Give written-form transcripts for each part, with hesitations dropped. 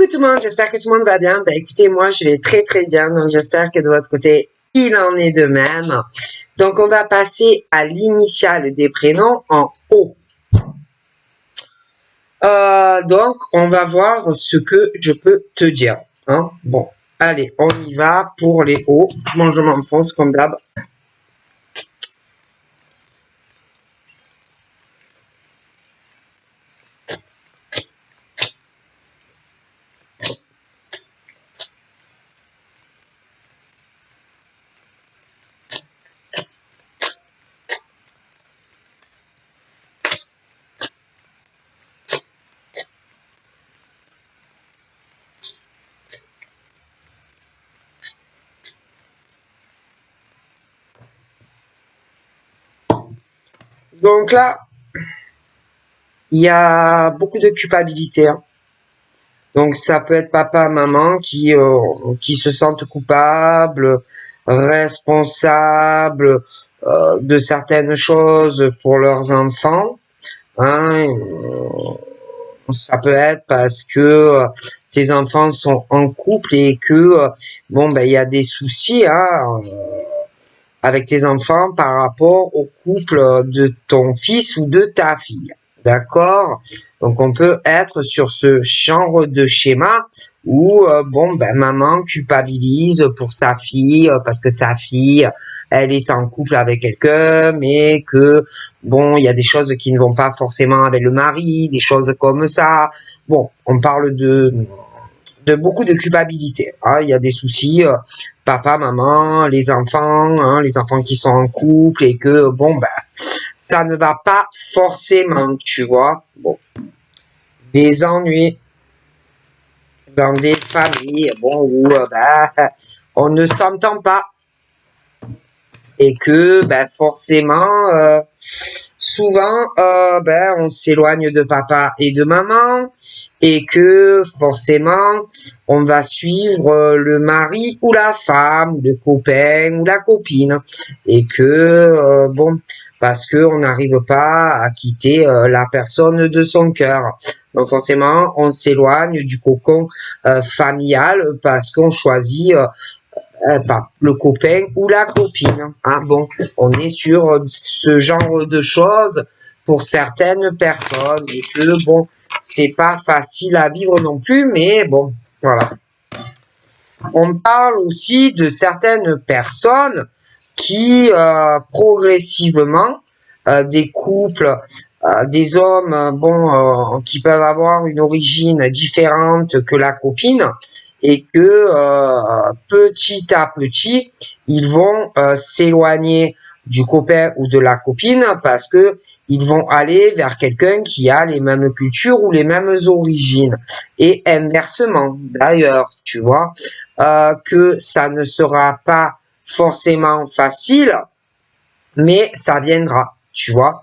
Coucou tout le monde, j'espère que tout le monde va bien. Écoutez, moi je vais très très bien, donc j'espère que de votre côté, il en est de même. Donc on va passer à l'initiale des prénoms en O. Donc on va voir ce que je peux te dire. Hein. Bon, allez, on y va pour les O. Moi je m'enfonce comme d'hab. Donc là, il y a beaucoup de culpabilité. Hein. Donc ça peut être papa, maman qui se sentent coupables, responsables de certaines choses pour leurs enfants. Hein. Ça peut être parce que tes enfants sont en couple et que il y a des soucis avec tes enfants par rapport au couple de ton fils ou de ta fille. D'accord? Donc on peut être sur ce genre de schéma où maman culpabilise pour sa fille parce que sa fille elle est en couple avec quelqu'un, mais que il y a des choses qui ne vont pas forcément avec le mari, des choses comme ça. Bon, on parle de beaucoup de culpabilité. Hein. Il y a des soucis, papa, maman, les enfants qui sont en couple et que ça ne va pas forcément, tu vois. Bon, des ennuis dans des familles, où on ne s'entend pas et que forcément, souvent, on s'éloigne de papa et de maman. Et que forcément, on va suivre le mari ou la femme, ou le copain ou la copine. Et que, parce que on n'arrive pas à quitter la personne de son cœur. Donc forcément, on s'éloigne du cocon familial parce qu'on choisit le copain ou la copine. Hein. Bon, on est sur ce genre de choses pour certaines personnes. Et que, c'est pas facile à vivre non plus, mais bon, voilà. On parle aussi de certaines personnes qui, progressivement, des couples, des hommes, qui peuvent avoir une origine différente que la copine, et que petit à petit, ils vont s'éloigner du copain ou de la copine parce que ils vont aller vers quelqu'un qui a les mêmes cultures ou les mêmes origines. Et inversement, d'ailleurs, tu vois, que ça ne sera pas forcément facile, mais ça viendra, tu vois,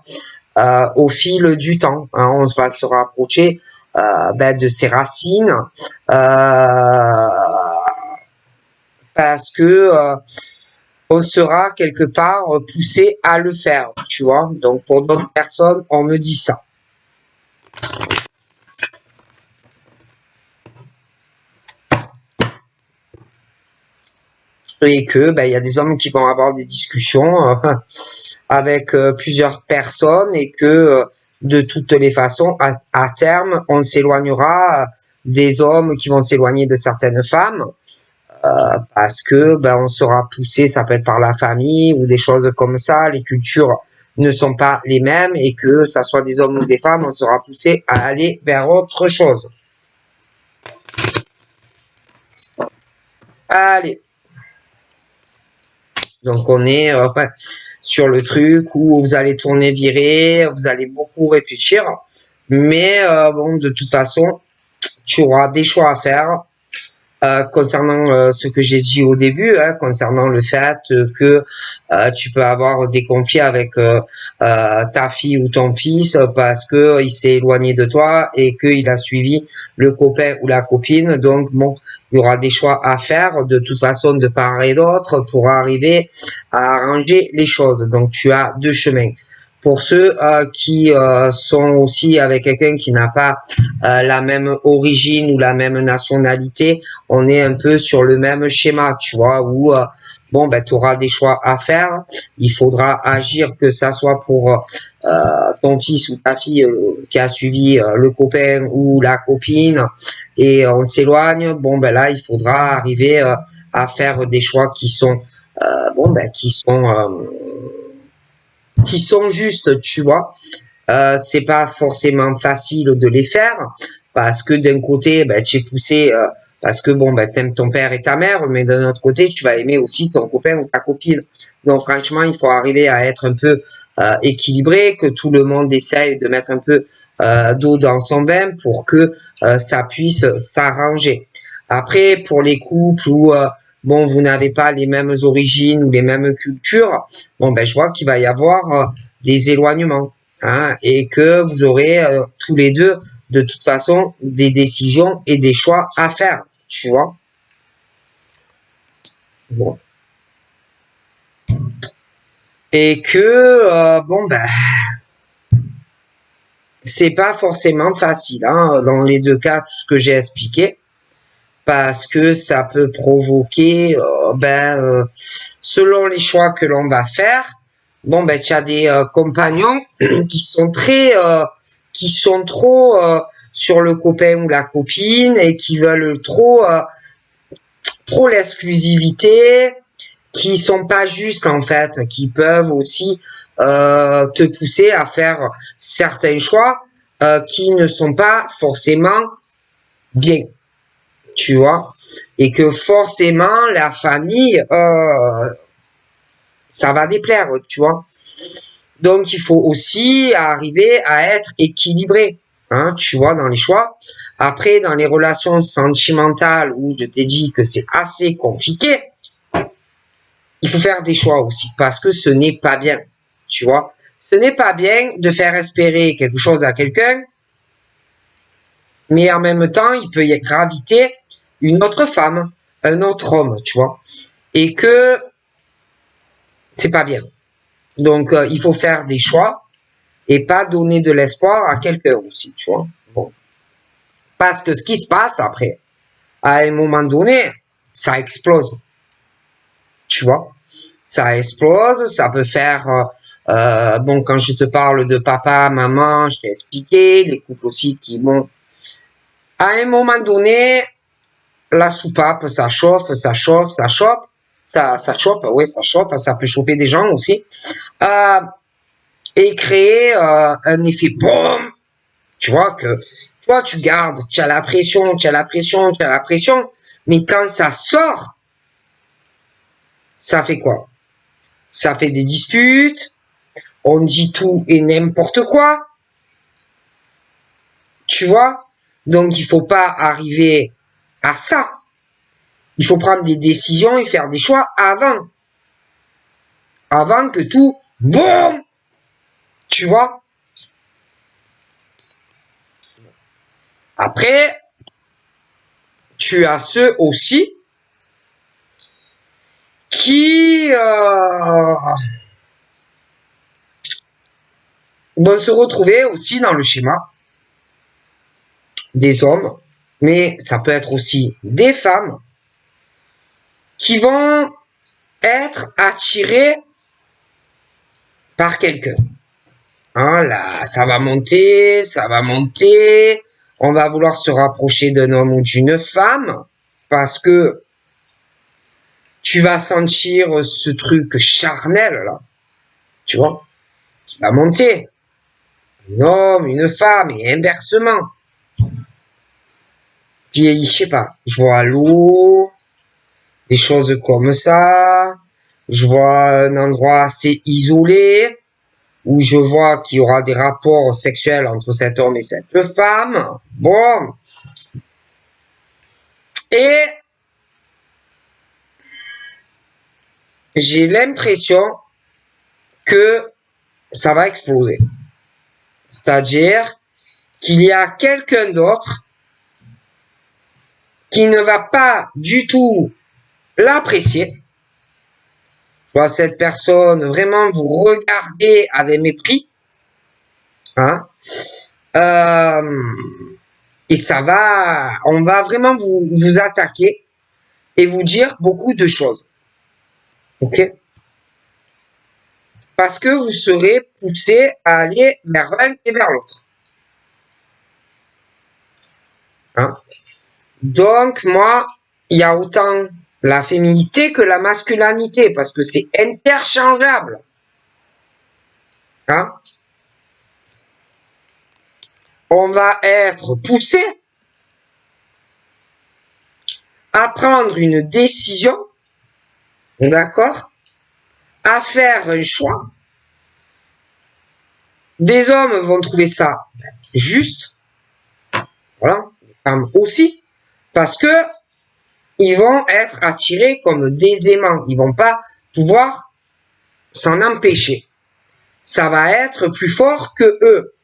au fil du temps. Hein, on va se rapprocher de ses racines, parce que on sera quelque part poussé à le faire, tu vois. Donc pour d'autres personnes, on me dit ça. Et que il y a des hommes qui vont avoir des discussions avec plusieurs personnes et que de toutes les façons, à terme, on s'éloignera des hommes qui vont s'éloigner de certaines femmes. Parce que on sera poussé, ça peut être par la famille ou des choses comme ça, les cultures ne sont pas les mêmes et que ça soit des hommes ou des femmes, on sera poussé à aller vers autre chose. Allez. Donc on est sur le truc où vous allez tourner, virer, vous allez beaucoup réfléchir, mais de toute façon, tu auras des choix à faire. Concernant ce que j'ai dit au début, concernant le fait que tu peux avoir des conflits avec ta fille ou ton fils parce que il s'est éloigné de toi et qu'il a suivi le copain ou la copine. Donc il y aura des choix à faire de toute façon de part et d'autre pour arriver à arranger les choses. Donc tu as deux chemins. Pour ceux qui sont aussi avec quelqu'un qui n'a pas la même origine ou la même nationalité, on est un peu sur le même schéma, tu vois, où bon, ben, tu auras des choix à faire. Il faudra agir, que ça soit pour ton fils ou ta fille qui a suivi le copain ou la copine et on s'éloigne. Bon, ben là, il faudra arriver à faire des choix qui sont bon, ben, qui sont justes, tu vois. C'est pas forcément facile de les faire parce que d'un côté, ben, tu es poussé parce que bon, ben, t'aimes ton père et ta mère, mais d'un autre côté, tu vas aimer aussi ton copain ou ta copine. Donc franchement, il faut arriver à être un peu équilibré, que tout le monde essaye de mettre un peu d'eau dans son vin pour que ça puisse s'arranger. Après, pour les couples où bon, vous n'avez pas les mêmes origines ou les mêmes cultures, bon, ben, je vois qu'il va y avoir des éloignements, hein, et que vous aurez tous les deux, de toute façon, des décisions et des choix à faire, tu vois. Bon. Et que, bon, ben, c'est pas forcément facile, hein, dans les deux cas, tout ce que j'ai expliqué, parce que ça peut provoquer, selon les choix que l'on va faire, bon, ben, tu as des compagnons qui sont qui sont trop sur le copain ou la copine et qui veulent trop l'exclusivité, qui sont pas justes en fait, qui peuvent aussi te pousser à faire certains choix qui ne sont pas forcément bien, tu vois, et que forcément la famille ça va déplaire, tu vois. Donc il faut aussi arriver à être équilibré, hein, tu vois, dans les choix. Après, dans les relations sentimentales où je t'ai dit que c'est assez compliqué, il faut faire des choix aussi parce que ce n'est pas bien, tu vois. Ce n'est pas bien de faire espérer quelque chose à quelqu'un, mais en même temps, il peut y graviter une autre femme, un autre homme, tu vois, et que c'est pas bien. Donc, il faut faire des choix et pas donner de l'espoir à quelqu'un aussi, tu vois. Bon. Parce que ce qui se passe après, à un moment donné, ça explose, tu vois. Ça explose, ça peut faire... bon, quand je te parle de papa, maman, je t'ai expliqué, les couples aussi qui vont... À un moment donné, la soupape, ça chauffe, ça chauffe, ça chauffe, ça chope, oui, ça chauffe, ça peut choper des gens aussi. Et créer un effet boum, tu vois, que toi, tu gardes, tu as la pression, tu as la pression, tu as la pression, mais quand ça sort, ça fait quoi? Ça fait des disputes, on dit tout et n'importe quoi, tu vois? Donc, il faut pas arriver à ça. Il faut prendre des décisions et faire des choix avant. Avant que tout, boum, tu vois? Après, tu as ceux aussi qui vont se retrouver aussi dans le schéma des hommes, mais ça peut être aussi des femmes qui vont être attirés par quelqu'un. Hein, là, ça va monter, on va vouloir se rapprocher d'un homme ou d'une femme parce que tu vas sentir ce truc charnel là, tu vois, qui va monter. Un homme, une femme et inversement. Puis, je sais pas, je vois l'eau, des choses comme ça. Je vois un endroit assez isolé où je vois qu'il y aura des rapports sexuels entre cet homme et cette femme. Bon. Et j'ai l'impression que ça va exploser. C'est-à-dire qu'il y a quelqu'un d'autre qui ne va pas du tout l'apprécier. Je vois cette personne vraiment vous regarder avec mépris. Hein. Et on va vraiment vous attaquer et vous dire beaucoup de choses. Ok? Parce que vous serez poussé à aller vers l'un et vers l'autre. Hein? Donc, moi, il y a autant la féminité que la masculinité, parce que c'est interchangeable. Hein? On va être poussé à prendre une décision, d'accord? À faire un choix. Des hommes vont trouver ça juste, voilà, les femmes aussi, parce que ils vont être attirés comme des aimants. Ils vont pas pouvoir s'en empêcher. Ça va être plus fort que eux.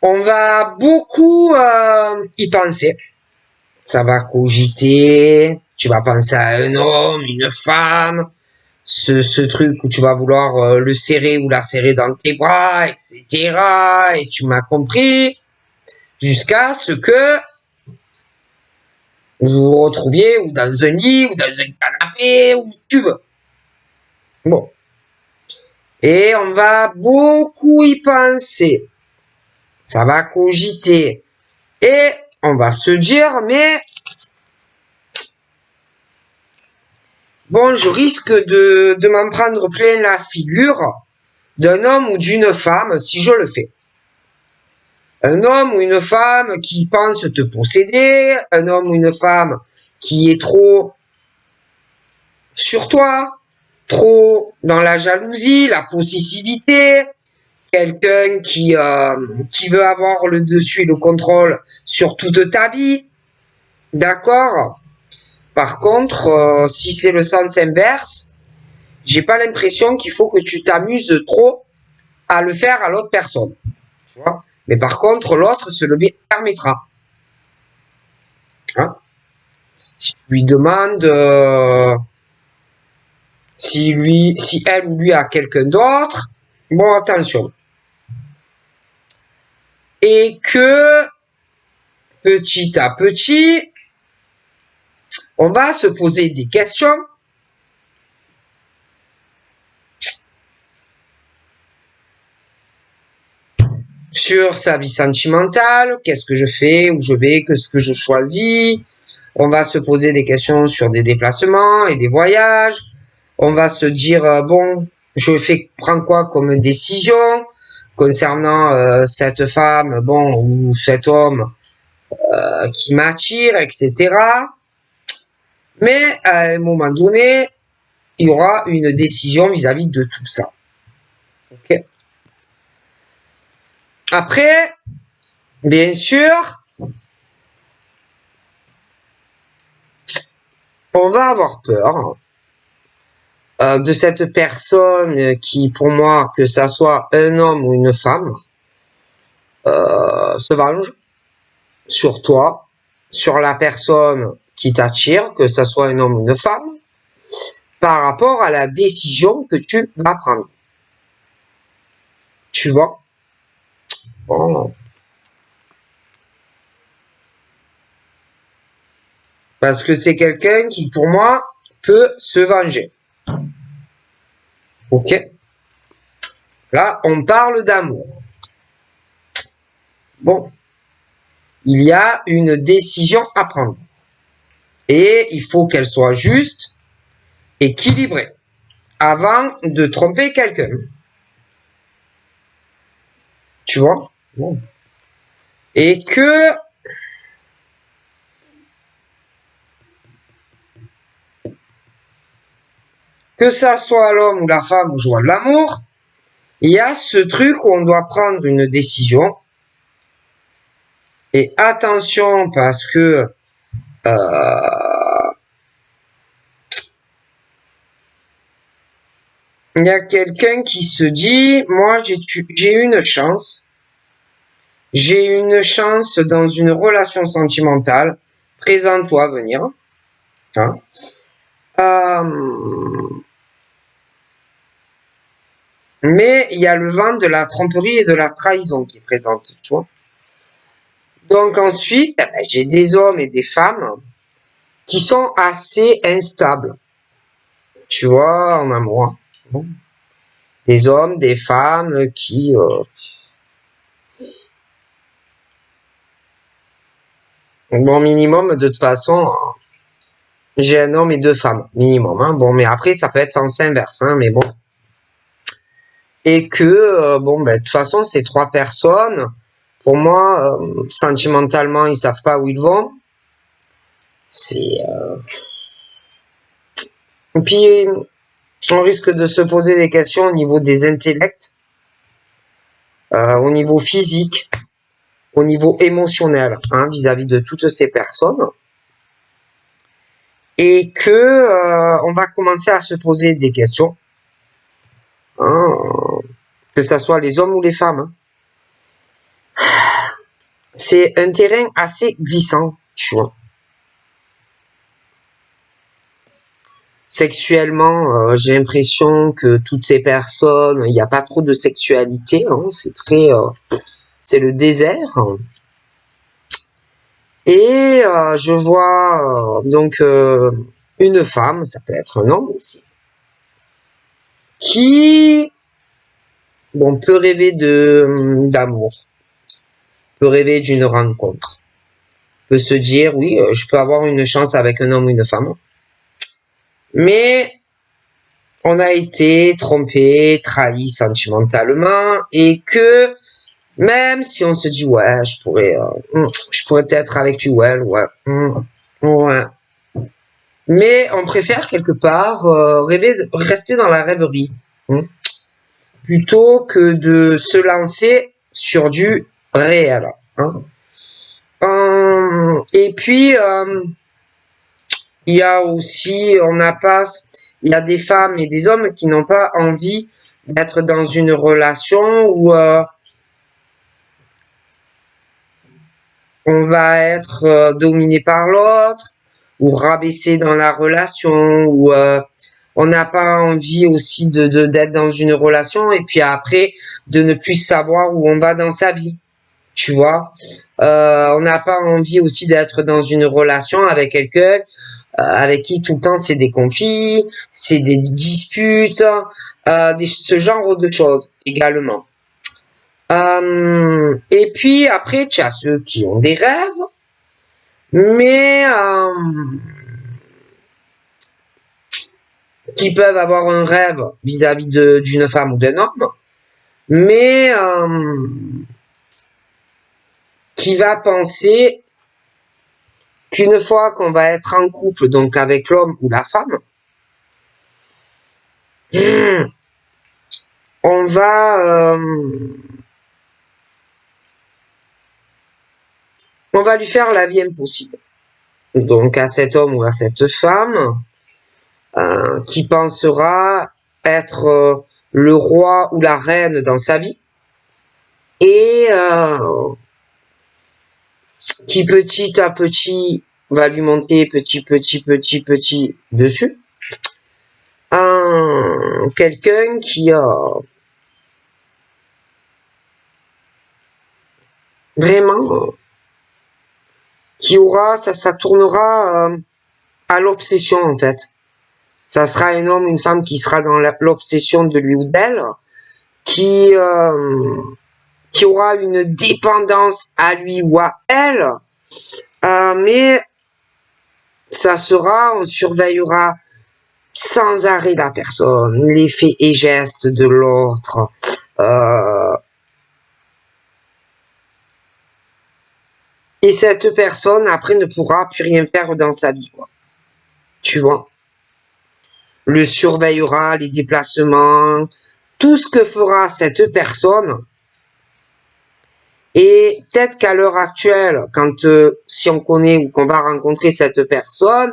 On va beaucoup y penser. Ça va cogiter. Tu vas penser à un homme, une femme. Ce truc où tu vas vouloir le serrer ou la serrer dans tes bras, etc. Et tu m'as compris. Jusqu'à ce que vous vous retrouviez ou dans un lit, ou dans un canapé, où tu veux. Bon. Et on va beaucoup y penser. Ça va cogiter. Et on va se dire, mais bon, je risque de m'en prendre plein la figure d'un homme ou d'une femme si je le fais. Un homme ou une femme qui pense te posséder, un homme ou une femme qui est trop sur toi, trop dans la jalousie, la possessivité, quelqu'un qui veut avoir le dessus et le contrôle sur toute ta vie, d'accord? Par contre, si c'est le sens inverse, j'ai pas l'impression qu'il faut que tu t'amuses trop à le faire à l'autre personne, tu vois? Mais par contre, l'autre se le permettra. Hein? Si tu lui demandes si elle ou lui a quelqu'un d'autre, bon, attention. Et que petit à petit, on va se poser des questions sur sa vie sentimentale, qu'est-ce que je fais, où je vais, qu'est-ce que je choisis. On va se poser des questions sur des déplacements et des voyages. On va se dire, bon, prends quoi comme décision concernant cette femme, bon, ou cet homme qui m'attire, etc. Mais à un moment donné, il y aura une décision vis-à-vis de tout ça. Okay. Après, bien sûr, on va avoir peur de cette personne qui, pour moi, que ça soit un homme ou une femme, se venge sur toi, sur la personne qui t'attire, que ça soit un homme ou une femme, par rapport à la décision que tu vas prendre. Tu vois? Bon. Parce que c'est quelqu'un qui, pour moi, peut se venger. Ok? Là, on parle d'amour. Bon. Il y a une décision à prendre. Et il faut qu'elle soit juste, équilibrée, avant de tromper quelqu'un. Tu vois? Bon. Et que ça soit l'homme ou la femme ou joie de l'amour, il y a ce truc où on doit prendre une décision. Et attention parce que il y a quelqu'un qui se dit, moi j'ai une chance. J'ai une chance dans une relation sentimentale. Présente-toi à venir. Hein? Mais il y a le vent de la tromperie et de la trahison qui est présent, tu vois. Donc ensuite, j'ai des hommes et des femmes qui sont assez instables, tu vois, en amour. Des hommes, des femmes qui... bon, minimum, de toute façon, j'ai un homme et deux femmes, minimum. Hein. Bon, mais après, ça peut être sens inverse, hein, mais bon. Et que, bon, ben, de toute façon, ces trois personnes, pour moi, sentimentalement, ils savent pas où ils vont. C'est... Et puis, on risque de se poser des questions au niveau des intellects, au niveau physique, au niveau émotionnel, hein, vis-à-vis de toutes ces personnes. Et que on va commencer à se poser des questions, hein, que ça soit les hommes ou les femmes. Hein. C'est un terrain assez glissant, tu vois. Sexuellement, j'ai l'impression que toutes ces personnes, il n'y a pas trop de sexualité, hein, c'est très, c'est le désert. Et je vois donc une femme, ça peut être un homme aussi, qui bon peut rêver de d'amour, peut rêver d'une rencontre, peut se dire oui, je peux avoir une chance avec un homme ou une femme, mais on a été trompé, trahi sentimentalement, et que même si on se dit ouais, je pourrais peut-être avec lui, ouais, ouais, mais on préfère quelque part rêver, rester dans la rêverie, hein, plutôt que de se lancer sur du réel. Hein. Et puis il y a aussi, il y a des femmes et des hommes qui n'ont pas envie d'être dans une relation où on va être dominé par l'autre, ou rabaissé dans la relation, ou on n'a pas envie aussi d'être dans une relation et puis après de ne plus savoir où on va dans sa vie. Tu vois, on n'a pas envie aussi d'être dans une relation avec quelqu'un avec qui tout le temps c'est des conflits, c'est des disputes, ce genre de choses également. Et puis après, tu as ceux qui ont des rêves, mais qui peuvent avoir un rêve vis-à-vis d'une femme ou d'un homme, mais qui va penser qu'une fois qu'on va être en couple, donc avec l'homme ou la femme, on va lui faire la vie impossible. Donc à cet homme ou à cette femme qui pensera être le roi ou la reine dans sa vie et qui petit à petit va lui monter petit dessus. Quelqu'un qui vraiment qui aura ça tournera à l'obsession en fait. Ça sera un homme, une femme qui sera dans l'obsession de lui ou d'elle, qui aura une dépendance à lui ou à elle, mais ça sera, on surveillera sans arrêt la personne, les faits et gestes de l'autre. Et cette personne, après, ne pourra plus rien faire dans sa vie, quoi. Tu vois. Le surveillera, les déplacements, tout ce que fera cette personne. Et peut-être qu'à l'heure actuelle, quand si on connaît ou qu'on va rencontrer cette personne,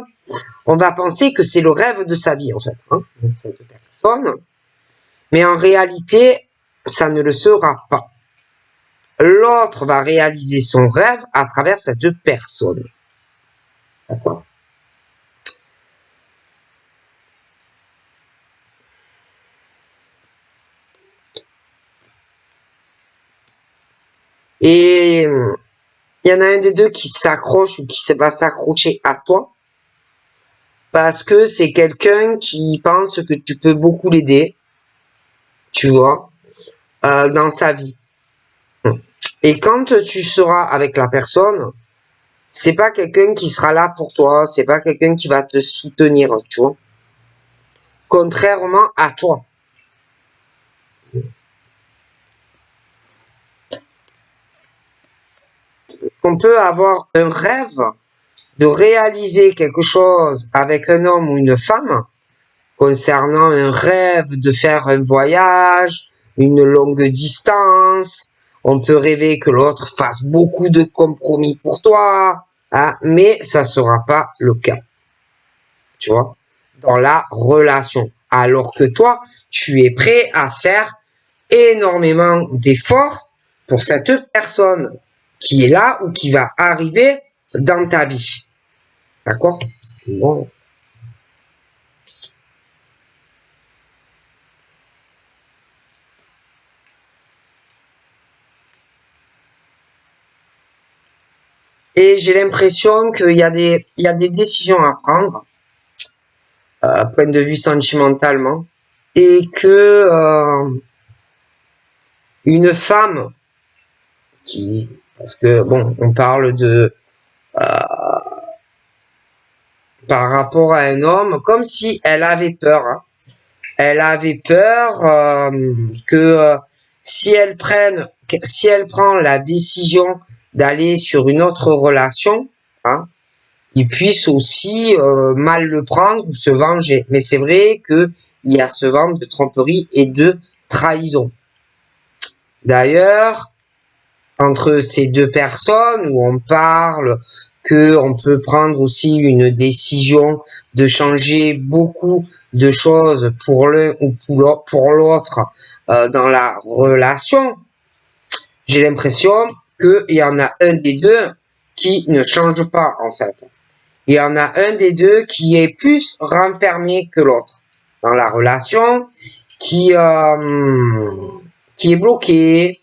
on va penser que c'est le rêve de sa vie, en fait, hein, cette personne. Mais en réalité, ça ne le sera pas. L'autre va réaliser son rêve à travers cette personne. D'accord ? Et il y en a un des deux qui s'accroche ou qui va s'accrocher à toi parce que c'est quelqu'un qui pense que tu peux beaucoup l'aider, tu vois, dans sa vie. Et quand tu seras avec la personne, c'est pas quelqu'un qui sera là pour toi, c'est pas quelqu'un qui va te soutenir, tu vois. Contrairement à toi. On peut avoir un rêve de réaliser quelque chose avec un homme ou une femme, concernant un rêve de faire un voyage, une longue distance. On peut rêver que l'autre fasse beaucoup de compromis pour toi, hein, mais ça sera pas le cas. Tu vois, dans la relation. Alors que toi, tu es prêt à faire énormément d'efforts pour cette personne qui est là ou qui va arriver dans ta vie. D'accord? Bon. Et j'ai l'impression qu'il y a des décisions à prendre, point de vue sentimentalement, et que une femme parce que bon, on parle de par rapport à un homme, comme si elle avait peur. Hein. Elle avait peur que si elle prend la décision d'aller sur une autre relation, hein, il puisse aussi mal le prendre ou se venger. Mais c'est vrai que il y a ce vent de tromperie et de trahison. D'ailleurs, entre ces deux personnes où on parle que on peut prendre aussi une décision de changer beaucoup de choses pour l'un ou pour l'autre dans la relation, j'ai l'impression qu'il y en a un des deux qui ne change pas en fait. Il y en a un des deux qui est plus renfermé que l'autre dans la relation, qui est bloqué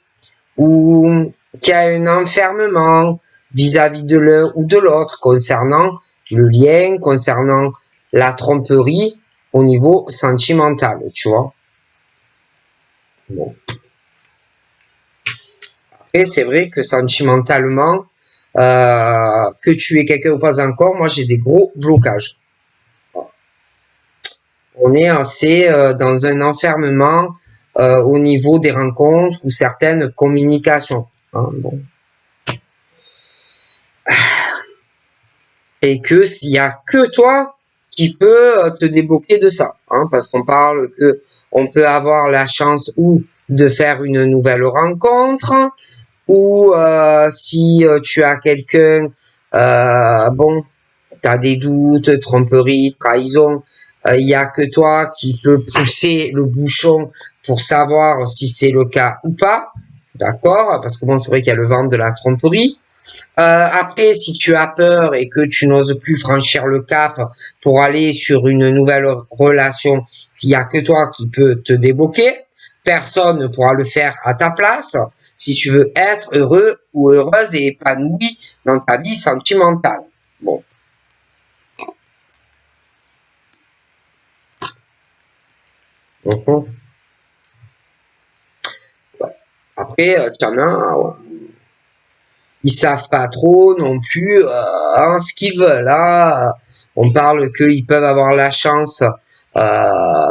ou qui a un enfermement vis-à-vis de l'un ou de l'autre concernant le lien, concernant la tromperie au niveau sentimental, tu vois. Bon. Et c'est vrai que sentimentalement, que tu es quelqu'un ou pas encore, moi j'ai des gros blocages. On est assez dans un enfermement au niveau des rencontres ou certaines communications. Hein, bon. Et que s'il y a que toi qui peut te débloquer de ça, hein, parce qu'on parle que on peut avoir la chance ou de faire une nouvelle rencontre, ou si tu as quelqu'un, bon, tu as des doutes, tromperie, trahison, il y a que toi qui peut pousser le bouchon pour savoir si c'est le cas ou pas, d'accord? Parce que bon, c'est vrai qu'il y a le vent de la tromperie. Après, si tu as peur et que tu n'oses plus franchir le cap pour aller sur une nouvelle relation, il n'y a que toi qui peux te débloquer. Personne ne pourra le faire à ta place si tu veux être heureux ou heureuse et épanoui dans ta vie sentimentale. Bon. Mhm. Après, t'en as, ils savent pas trop non plus hein, ce qu'ils veulent. Hein. On parle qu'ils peuvent avoir la chance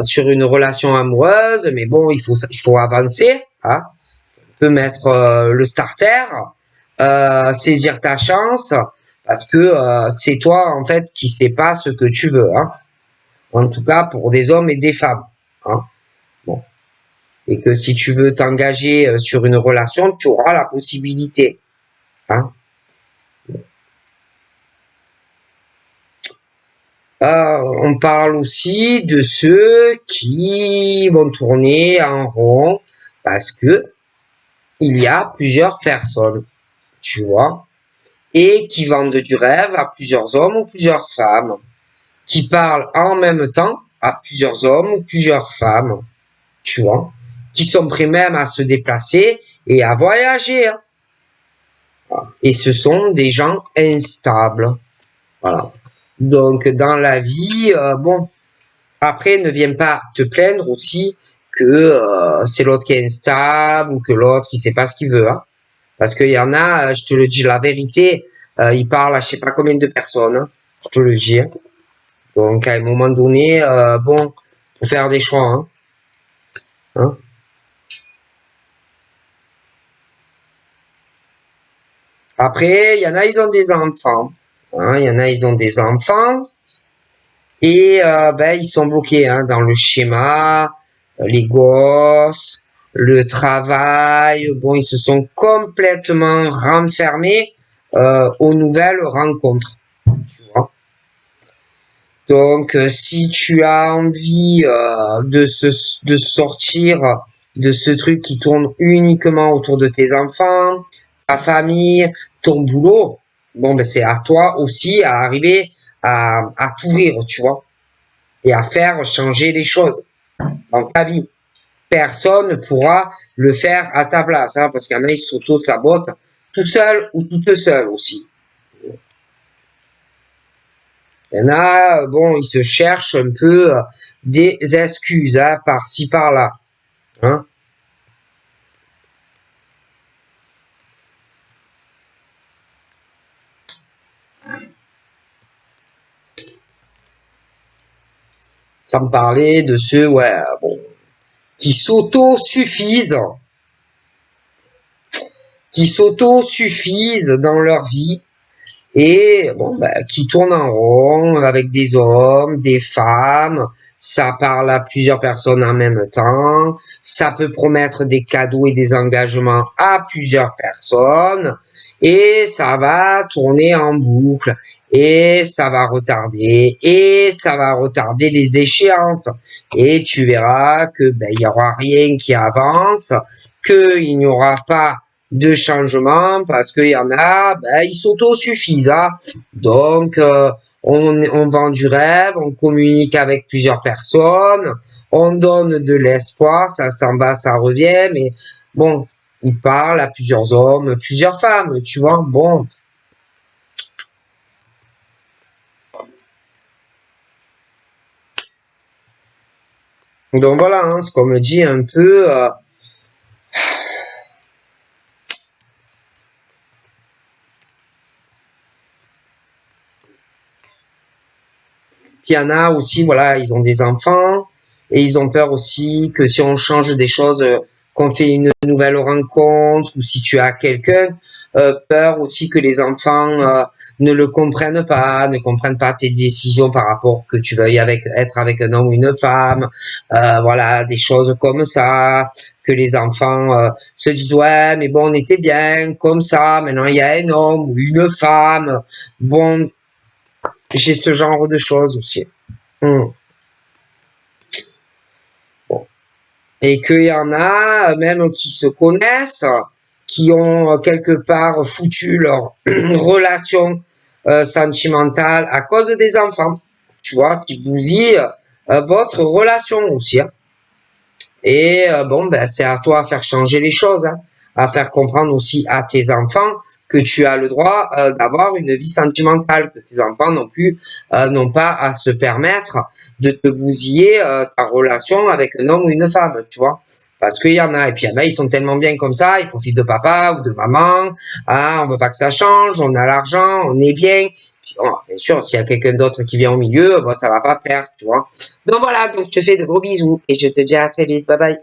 sur une relation amoureuse, mais bon, il faut avancer. Hein. On peut mettre le starter, saisir ta chance, parce que c'est toi en fait qui sais pas ce que tu veux. Hein. En tout cas pour des hommes et des femmes. Hein. Bon. Et que si tu veux t'engager sur une relation, tu auras la possibilité. Hein. On parle aussi de ceux qui vont tourner en rond parce que il y a plusieurs personnes, tu vois, et qui vendent du rêve à plusieurs hommes ou plusieurs femmes, qui parlent en même temps à plusieurs hommes ou plusieurs femmes, tu vois, qui sont prêts même à se déplacer et à voyager. Hein. Et ce sont des gens instables. Voilà. Donc, dans la vie, bon, après, ne viens pas te plaindre aussi que c'est l'autre qui est instable ou que l'autre, il sait pas ce qu'il veut. Hein. Parce qu'il y en a, je te le dis la vérité, il parle à je sais pas combien de personnes. Hein, je te le dis. Hein. Donc, à un moment donné, bon, faut faire des choix. Hein. Hein. Après, il y en a, ils ont des enfants. Hein, il y en a, ils ont des enfants. Et ben, ils sont bloqués hein, dans le schéma, les gosses, le travail. Bon, ils se sont complètement renfermés aux nouvelles rencontres. Tu vois. Donc, si tu as envie de sortir de ce truc qui tourne uniquement autour de tes enfants, ta famille, ton boulot, bon, ben c'est à toi aussi à arriver à t'ouvrir, tu vois, et à faire changer les choses dans ta vie. Personne ne pourra le faire à ta place, hein, parce qu'il y en a, ils s'auto-sabotent tout seul ou toute seule aussi. Il y en a, bon, ils se cherchent un peu des excuses, hein, par-ci, par-là. Hein. Sans parler de ceux, ouais, bon, qui s'auto-suffisent dans leur vie et bon, ben, qui tournent en rond avec des hommes, des femmes. Ça parle à plusieurs personnes en même temps. Ça peut promettre des cadeaux et des engagements à plusieurs personnes. Et ça va tourner en boucle. Et ça va retarder. Et ça va retarder les échéances. Et tu verras que ben, il y aura rien qui avance, qu'il n'y aura pas de changement parce qu'il y en a, ben, ils s'autosuffisent. Hein. Donc, on vend du rêve, on communique avec plusieurs personnes, on donne de l'espoir, ça s'en va, ça revient, mais bon, ils parlent à plusieurs hommes, plusieurs femmes, tu vois, bon. Donc voilà, hein, ce qu'on me dit un peu... Puis il y en a aussi, voilà, ils ont des enfants et ils ont peur aussi que si on change des choses, qu'on fait une nouvelle rencontre ou si tu as quelqu'un, peur aussi que les enfants ne le comprennent pas, ne comprennent pas tes décisions par rapport que tu veuilles être avec un homme ou une femme, voilà, des choses comme ça, que les enfants se disent ouais mais bon on était bien comme ça, maintenant il y a un homme ou une femme, bon j'ai ce genre de choses aussi. Bon. Et qu'il y en a même qui se connaissent, qui ont quelque part foutu leur relation sentimentale à cause des enfants. Tu vois, qui bousillent votre relation aussi. Hein. Et bon, ben c'est à toi à faire changer les choses, hein, à faire comprendre aussi à tes enfants que tu as le droit d'avoir une vie sentimentale, que tes enfants non plus n'ont pas à se permettre de te bousiller ta relation avec un homme ou une femme, tu vois. Parce qu'il y en a, et puis il y en a, ils sont tellement bien comme ça, ils profitent de papa ou de maman, ah, on veut pas que ça change, on a l'argent, on est bien. Puis, bon, bien sûr, s'il y a quelqu'un d'autre qui vient au milieu, bon, ça va pas plaire, tu vois. Donc voilà, donc je te fais de gros bisous et je te dis à très vite, bye bye.